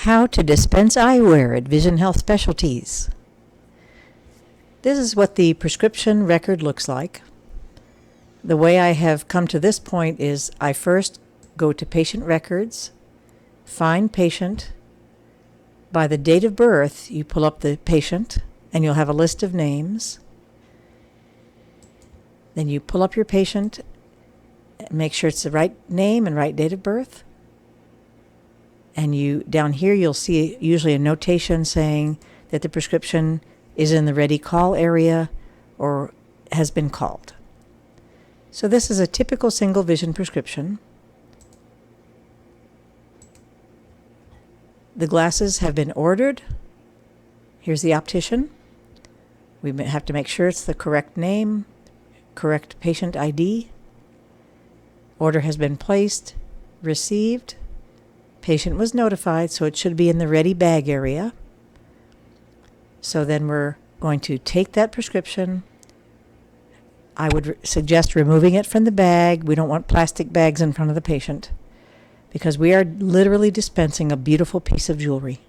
How to dispense eyewear at Vision Health Specialties. This is what the prescription record looks like. The way I have come to this point is I first go to patient records, find patient. By the date of birth, you pull up the patient and you'll have a list of names. Then you pull up your patient, make sure it's the right name and right date of birth. And down here you'll see usually a notation saying that the prescription is in the ready call area or has been called. So this is a typical single vision prescription. The glasses have been ordered. Here's the optician. We have to make sure it's the correct name, correct patient ID. Order has been placed, received. Patient was notified, so it should be in the ready bag area. So then we're going to take that prescription. I would suggest removing it from the bag. We don't want plastic bags in front of the patient because we are literally dispensing a beautiful piece of jewelry.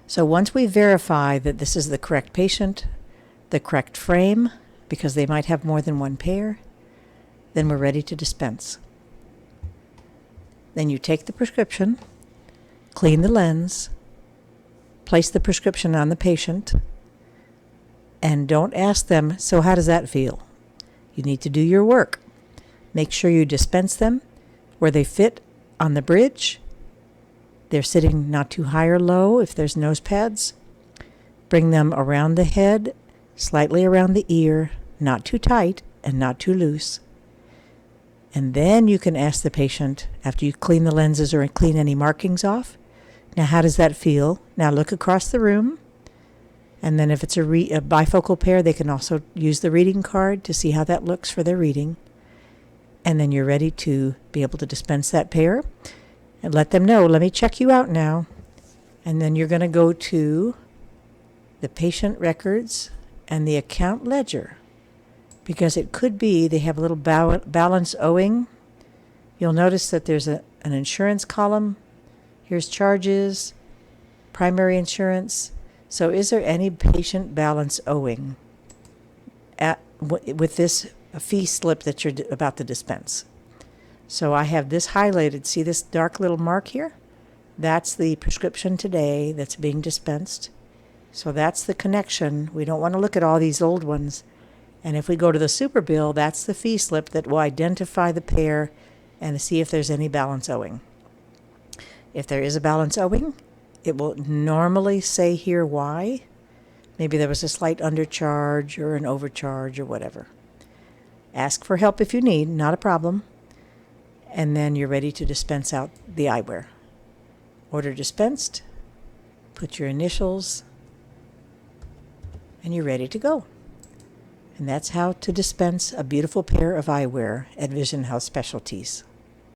So once we verify that this is the correct patient, the correct frame, because they might have more than one pair, then we're ready to dispense. Then you take the prescription, clean the lens, place the prescription on the patient, and don't ask them, so how does that feel? You need to do your work. Make sure you dispense them where they fit on the bridge. They're sitting not too high or low if there's nose pads. Bring them around the head, slightly around the ear, not too tight and not too loose. And then you can ask the patient, after you clean the lenses or clean any markings off, now how does that feel? Now look across the room. And then if it's a bifocal pair, they can also use the reading card to see how that looks for their reading. And then you're ready to be able to dispense that pair. And let them know, let me check you out now. And then you're going to go to the patient records and the account ledger. Because it could be they have a little balance owing. You'll notice that there's an insurance column. Here's charges, primary insurance. So is there any patient balance owing with this fee slip that you're about to dispense? So I have this highlighted. See this dark little mark here? That's the prescription today that's being dispensed. So that's the connection. We don't want to look at all these old ones. And if we go to the super bill, that's the fee slip that will identify the pair and see if there's any balance owing. If there is a balance owing, it will normally say here why. Maybe there was a slight undercharge or an overcharge or whatever. Ask for help if you need, not a problem. And then you're ready to dispense out the eyewear. Order dispensed, put your initials, and you're ready to go. And that's how to dispense a beautiful pair of eyewear at Vision Health Specialties.